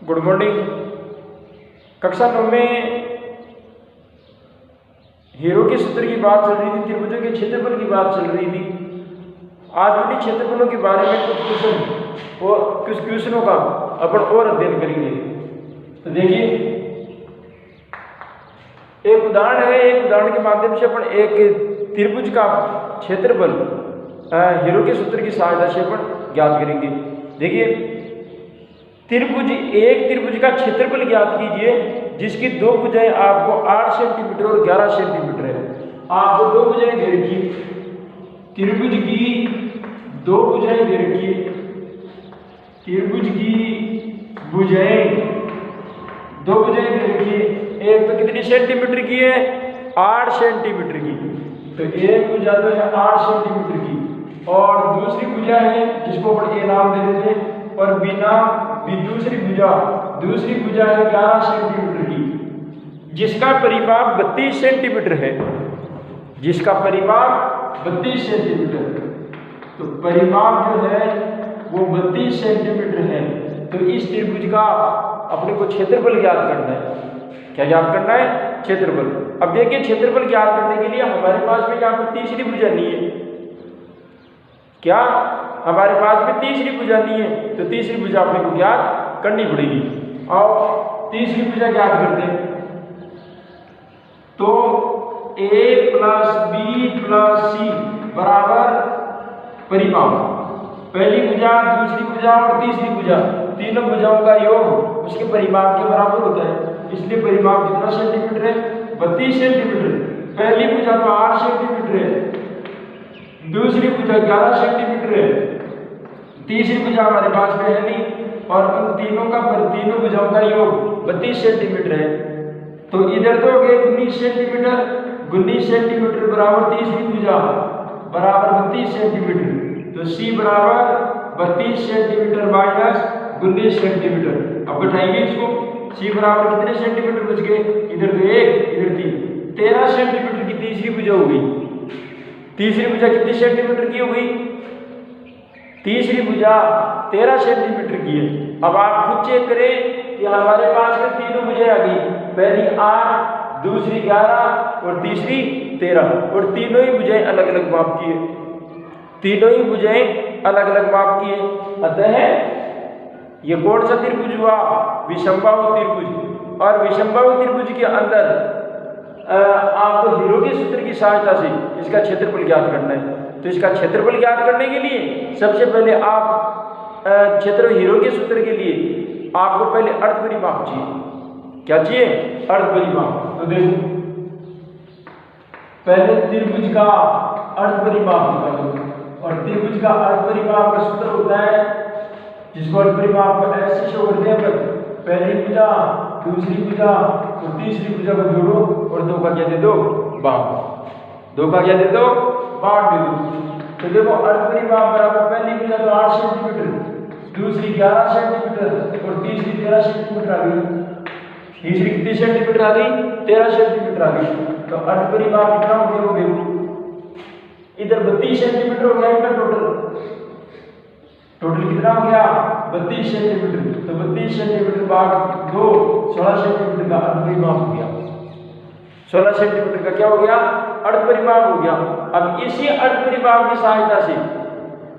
Good morning. कक्षा 9 में hero के सूत्र की बात चल रही थी, त्रिभुजों के क्षेत्रफल की बात चल रही थी। आज उन्हीं क्षेत्रफलों के बारे में कुछ क्वेश्चनों का अपन और अध्ययन करेंगे। तो देखिए, एक उदाहरण है, एक उदाहरण के माध्यम से अपन एक त्रिभुज का क्षेत्रफल हीरो के सूत्र की सहायता से अपन ज्ञात करेंगे। देखिए, एक त्रिभुज का क्षेत्रफल ज्ञात कीजिए जिसकी दो भुजाएं आपको 8 सेंटीमीटर और 11 सेंटीमीटर है। आपको दो भुजाएं दे रखी, त्रिभुज की दो भुजाएं दे रखी, त्रिभुज की दो भुजाएं दे रखी। एक तो कितनी सेंटीमीटर की है? 8 सेंटीमीटर की। तो एक भुजा तो है 8 सेंटीमीटर की और दूसरी भुजा है जिसको अपन ए नाम दे देते हैं, और दूसरी भुजा है 11 सेंटीमीटर की, जिसका परिमाप 32 सेंटीमीटर है, जिसका परिमाप 32 सेंटीमीटर। तो परिमाप जो है वो 32 सेंटीमीटर है। तो इस त्रिभुज का अपने को क्षेत्रफल ज्ञात करना है। क्या ज्ञात करना है? क्षेत्रफल। अब देखिए, क्षेत्रफल ज्ञात करने के लिए हमारे पास में यहाँ पर तीसरी भुजा नहीं है। क्या हमारे पास में तीसरी भुजा नहीं है? तो तीसरी भुजा अपने को ज्ञात करनी पड़ेगी। और तीसरी भुजा ज्ञात करते हैं तो a + b + c बराबर परिमाप। पहली भुजा, दूसरी भुजा और तीसरी भुजा, तीनों भुजाओं का योग उसके परिमाप के बराबर होता है। इसलिए परिमाप कितना सेंटीमीटर है? 32 सेंटीमीटर। पहली भुजा तो 8 सेंटीमीटर है, दूसरी भुजा 11 सेंटीमीटर है, तीसरी भुजा हमारे पास में है नहीं, और उन तीनों भुजाओं का योग 32 सेंटीमीटर है। तो इधर तो हो गए 19 सेंटीमीटर बराबर तीसरी भुजा बराबर 32 सेंटीमीटर। तो C बराबर 32 सेंटीमीटर माइनस 19 सेंटीमीटर। अब बैठाइए इसको, C बराबर कितने सेंटीमीटर बच गए? इधर तो 1, इधर 3, 13 सेंटीमीटर की तीसरी भुजा हो गई। तीसरी भुजा कितनी सेंटीमीटर की हो गई? तीसरी भुजा 13 सेंटीमीटर की है। अब आप खुद चेक करें कि हमारे पास में तीनों भुजाएं आ गई, पहली 8, दूसरी 11 और तीसरी 13, और तीनों ही भुजाएं अलग अलग माप की है। तीनों ही भुजाएं अलग अलग माप की है। अतः ये कौन सा त्रिभुज हुआ? विषमबाहु त्रिभुज। और विषमबाहु त्रिभुज के अंदर आपको हीरो के सूत्र की सहायता से इसका क्षेत्रफल ज्ञात करना है। तो इसका क्षेत्रफल ज्ञात करने के लिए सबसे पहले आप हीरो के सूत्र के लिए आपको पहले अर्ध परिमाप चाहिए। क्या चाहिए? अर्ध परिमाप। तो देखो, पहले त्रिभुज का अर्ध परिमाप निकालो, और त्रिभुज का अर्ध परिमाप का सूत्र होता है जिसको अर्ध परिमाप को ऐसे शो करते हैं, पहली भुजा, दूसरी भुजा और तीसरी भुजा को जोड़ो और 2 का क्या दे दो? भाग। 2 का क्या दे दो? भाग दे दो। तो देखो, अर्ध परिमाप बराबर पहली भुजा तो 8 सेंटीमीटर, दूसरी 11 सेंटीमीटर और तीसरी 13 सेंटीमीटर आ गई। तीसरी कितनी सेंटीमीटर आ गई? 13 सेंटीमीटर आ गई। तो अर्ध परिमाप कितना हो गया? वो देखो, इधर 32 सेंटीमीटर हो गया इनका टोटल कितना हो गया? 32 सेंटीमीटर। तो 32 सेंटीमीटर भाग 2, 16 सेंटीमीटर का अर्ध परिमाप हो गया। 16 सेंटीमीटर का क्या हो गया? अर्ध परिमाप हो गया। अब इसी अर्ध परिमाप की सहायता से,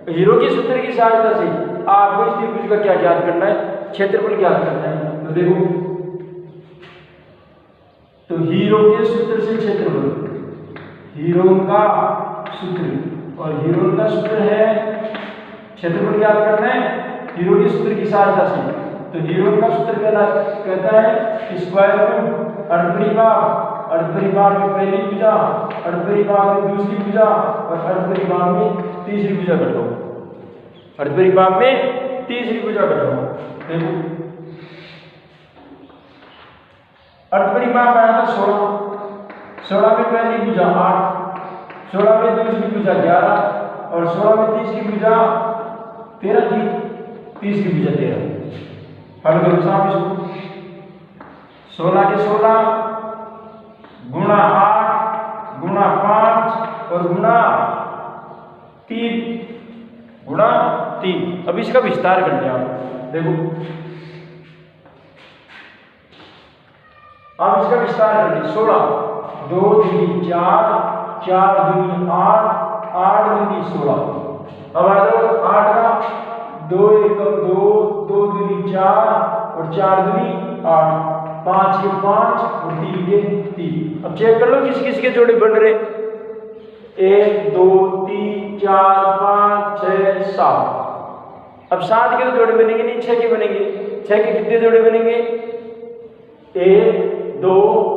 हीरो के सूत्र की सहायता से आपको इस त्रिभुज का क्या ज्ञात करना है? क्षेत्रफल ज्ञात करना है। तो देखो, तो हीरो के सूत्र से क्षेत्रफल, हीरो का सूत्र, और हीरो का सूत्र है क्षेत्रफल ज्ञात करना है हीरो के सूत्र की सहायता से। तो हीरो का सूत्र कहता है स्क्वायर रूट अर्ध परिमाप, अर्ध परिमाप में पहली भुजा, अर्ध परिमाप में दूसरी भुजा और अर्ध परिमाप में तीसरी भुजा घटाओ। अर्ध परिमाप में तीसरी भुजा घटाओ। देखो, अर्ध परिमाप आया था 16 में पहली भुजा 8, 16 में दूसरी भुजा 11 और 16 में तीसरी भुजा 13 थी, तीसरी भुजा 13। हल करो साहब इसको, 16 के 16 गुणा 8 गुणा 5 और गुणा 3 गुणा 3। अब इसका विस्तार करते हैं आप। देखो, अब इसका विस्तार करें 16, 2 दूनी 4, 4 दूनी 8, 8 दूनी 16। अब आ जाओ 8 का 2 एकम 2, 2 दूनी 4 और 4 दूनी 8, 5 के 5 और 3 के 3। अब चेक कर लो किस किस के जोड़े बन रहे। 1 2 3 4 5 6 7। अब 7 के तो जोड़े बनेंगे नहीं, 6 के बनेंगे। 6 के कितने जोड़े बनेंगे? 1 2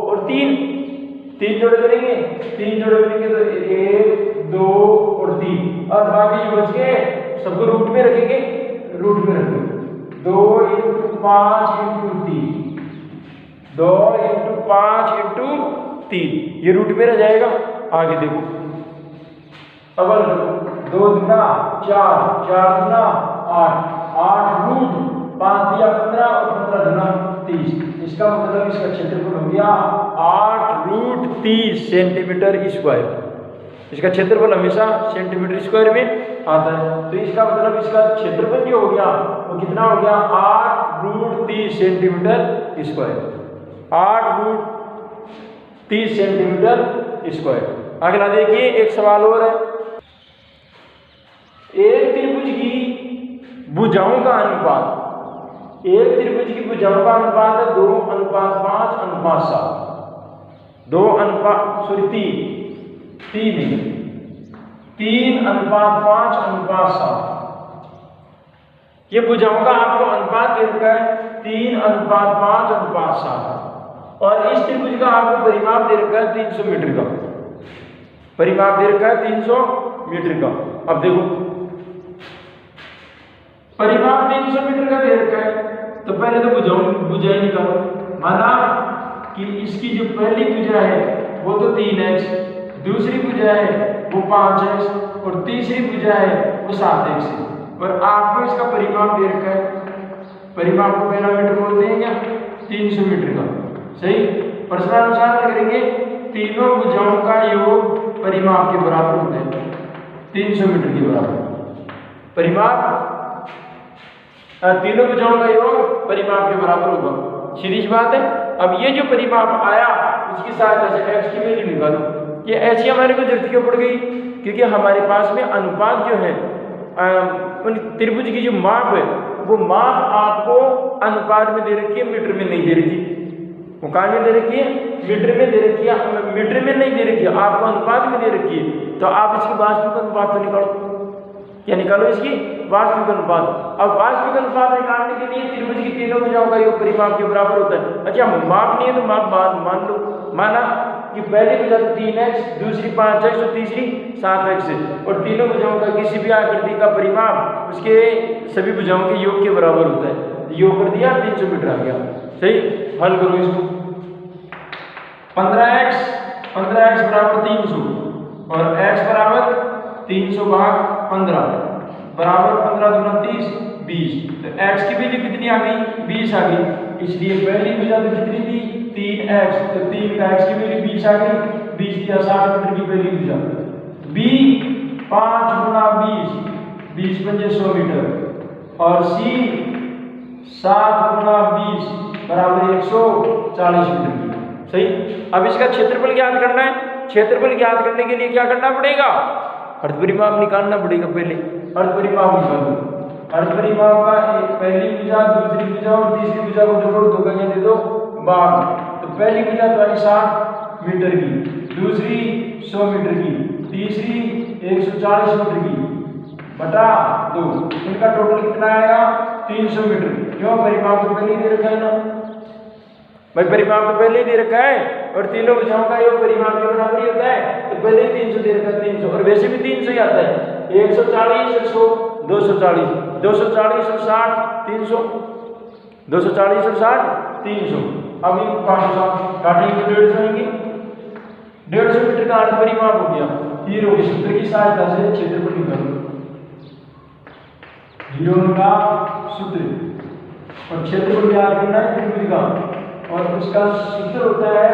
और 3, 3 जोड़े बनेंगे। 3 जोड़े बनेंगे तो 1 2 और 3, और बाकी जो बच गए सबको रूट में रखेंगे। रूट में रखेंगे 2 × 5 × 3, 2 × 5 × 3, ये रूट में रह जाएगा। आगे देखो अब 2 दूना 4, 4 दूना 8, 8 रूट 5 दिया 15 और 15 दूना 30। इसका मतलब इसका क्षेत्रफल हो गया 8 रूट 30 सेंटीमीटर स्क्वायर। इसका क्षेत्रफल हमेशा सेंटीमीटर स्क्वायर में आता है, तो इसका मतलब इसका क्षेत्रफल जो हो गया वो कितना हो गया? 8 root 30 centimetre square. 8 root 30 centimetre square. अगला देखिए एक सवाल और है। एक त्रिभुज की भुजाओं का अनुपात, एक त्रिभुज की भुजाओं का अनुपात है 2:5:7। 3:5:7। ये भुजाओं का आपको अनुपात दे रखा है 3:5:7, और इस त्रिभुज का आपको परिमाप दे रखा है 300 मीटर का। परिमाप दे रखा है 300 मीटर का। अब देखो परिमाप 300 मीटर का दे रखा है, तो पहले तो भुजाएं निकालो। माना कि इसकी जो पहली भुजा है वो तो 3x, दूसरी भुजा है वो 5x और तीसरी भुजा है वो 7x है, और आपको इसका परिमाप दे रखा है। परिमाप को पहला मीटर बोलते हैं क्या? 300 मीटर का। सही। प्रश्नानुसार करेंगे तीनों भुजाओं का योग परिमाप के बराबर होता है, 300 मीटर के बराबर। परिमाप तीनों भुजाओं का योग परिमाप के बराबर होगा। सीधी बात है। अब ये जो परिमाप आया उसकी सहायता से x की वैल्यू निकालो। ये ऐसी हमारे को जरूरत क्यों पड़ गई? क्योंकि हमारे पास में अनुपात जो है उन त्रिभुज की जो माप है वो माप आपको अनुपात में दे रखी है, मीटर में नहीं दे रखी। वो कहाँ में दे रखी है? मीटर में दे रखी है, मीटर में नहीं दे रखी है, आपको अनुपात में दे रखी है। तो आप इसकी वास्तविक अनुपात तो निकालो। क्या निकालो? इसकी वास्तविक अनुपात। अब वास्तविक अनुपात निकालने के लिए त्रिभुज की तीनों भुजाओं का योग परिमाप के बराबर होता है। अच्छा माप नहीं है तो माप मान लो। माना कि पहली भुजा तो 3x, दूसरी 5x और तीसरी 7x है, और तीनों भुजाओं का किसी भी आकृति का परिमाप उसके सभी भुजाओं के योग के बराबर होता है। योग कर दिया 300 मीटर आ गया। सही। हल करो इसको। 15x बराबर 300 और x बराबर 300/15 बराबर 15 दूना 30 20। तो x की वैल्यू कितनी आ गई? 20 आ गई। इसलिए पहली भुजा तो कितनी थी? 3x, तो 3 का x की वैल्यू 20 आ गई। 20 दिया 60 मीटर की पहली भुजा। b 5 गुना 20, 20 पंजे 100 मीटर, और c 7 गुना 20 बराबर 140 मीटर की। सही। अब इसका क्षेत्रफल ज्ञात करना है। क्षेत्रफल ज्ञात करने के लिए क्या करना पड़ेगा? अर्धपरिमाप निकालना पड़ेगा। पहले अर्धपरिमाप निकालो। अर्धपरिमाप का एक पहली भुजा, दूसरी भुजा और तीसरी भुजा को जोड़ो, 2 का दे दो 12। तो पहली भुजा तो आई 60 मीटर की, दूसरी 100 मीटर की, तीसरी 140 मीटर की बटा 2। इनका टोटल कितना आएगा? 300 मीटर। क्यों? परिमाप तो पहले ही दे रखा है ना भाई, परिमाप तो पहले ही दे रखा है, और तीनों भुजाओं का योग परिमाप के बराबर ही होता है, तो पहले ही 300 दे रखा है। 300, और वैसे भी 300 ही आता है। 140 और 100 240, 240 और 60 300, 240 और 60 300। अब ये 500 काटेंगे तो 150 आएंगे। 150 मीटर का अर्धपरिमाप हो गया। हीरो के सूत्र की सहायता से क्षेत्रफल निकालो। हीरो का सूत्र और क्षेत्रफल ज्ञात करना है त्रिभुज का, और उसका सूत्र होता है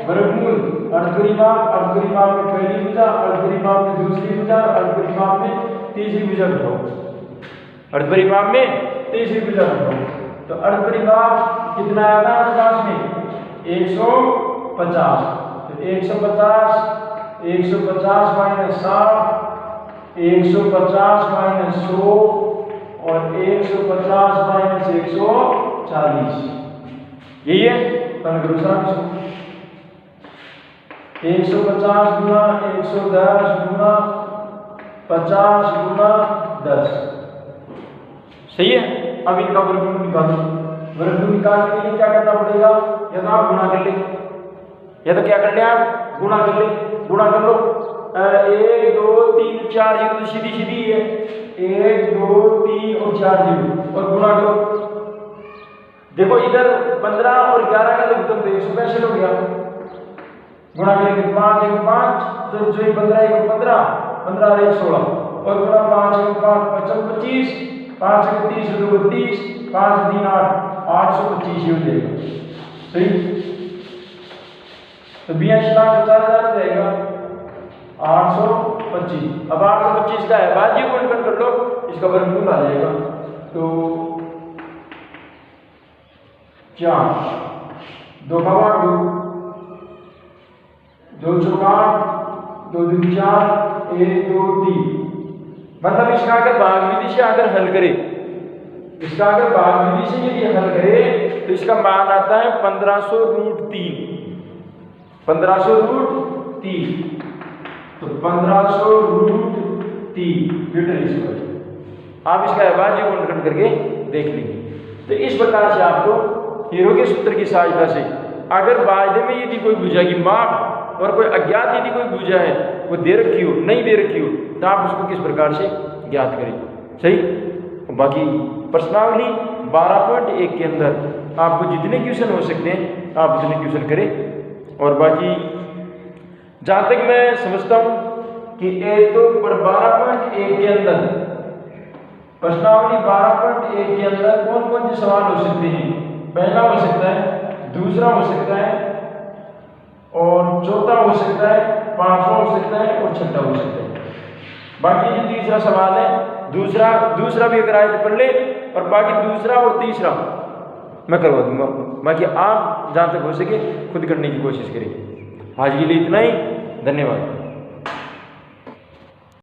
वर्गमूल अर्धपरिमाप। अर्धपरिमाप में पहली भुजा, अर्धपरिमाप में दूसरी भुजा, अर्धपरिमाप में तीसरी भुजा घटाओ। अर्धपरिमाप में तीसरी भुजा घटाओ तो अर्धपरिमाप कितना आएगा? 50 में 150। तो 150 माइनस 60, 150 माइनस 100 और 150 माइनस 140। यही है। 150 गुना 110 गुना 50 गुना 10। सही है। अब इनका वर्गमूल निकालो। वर्गमूल निकालने के लिए क्या करना पड़ेगा? या तो आप गुणा कर ले, या तो क्या कर ले आप गुणा कर ले। गुणा कर लो। 1 2 3 4 0 तो सीधी सीधी है। 1 2 3 और 4 0 और गुणा करो। देखो इधर 15 और 11 का लघुत्तम तो 165 हो गया। गुणा करेंगे 5 1 5 तो जो 15 1 15 15 और 1 16 और गुणा 5 1 5 25 5 1 30 2 32 5 3 8 825 हो जाएगा। सही। तो 82,50,000 जाएगा 825। अब 825 का है भाज्य गुणन कर लो, इसका वर्गमूल आ जाएगा। तो 4 2 का 2 2 चौका 2 2 4 1 2 3। मतलब इसका अगर भाग विधि से अगर हल करे, इसका अगर भाग विधि से यदि हल करे तो इसका मान आता है 1500√3। 1500√3 तो 1500√3 मीटर स्क्वायर। आप इसका अभाज्य गुणन करके देख लेंगे। तो इस प्रकार से आपको हीरो के सूत्र की सहायता से अगर वायदे में यदि कोई भुजा की माप और कोई अज्ञात यदि कोई भुजा है वो दे रखी हो नहीं दे रखी हो तो आप उसको किस प्रकार से ज्ञात करें। सही। बाकी प्रश्नावली 12.1 के अंदर आपको जितने क्वेश्चन हो सकते हैं आप उतने क्वेश्चन करें। और बाकी जहाँ तक मैं समझता हूँ कि 12.1 के अंदर प्रश्नावली 12.1 के अंदर कौन कौन से सवाल हो सकते हैं? पहला हो सकता है, दूसरा हो सकता है और चौथा हो सकता है, पांचवा हो सकता है और छठा हो सकता है। बाकी जो तीसरा सवाल है दूसरा भी अगर आए तो पढ़ ले और बाकी दूसरा और तीसरा मैं करवा दूंगा। बाकी आप जहाँ तक हो सके खुद करने की कोशिश करें। आज के लिए इतना ही। धन्यवाद।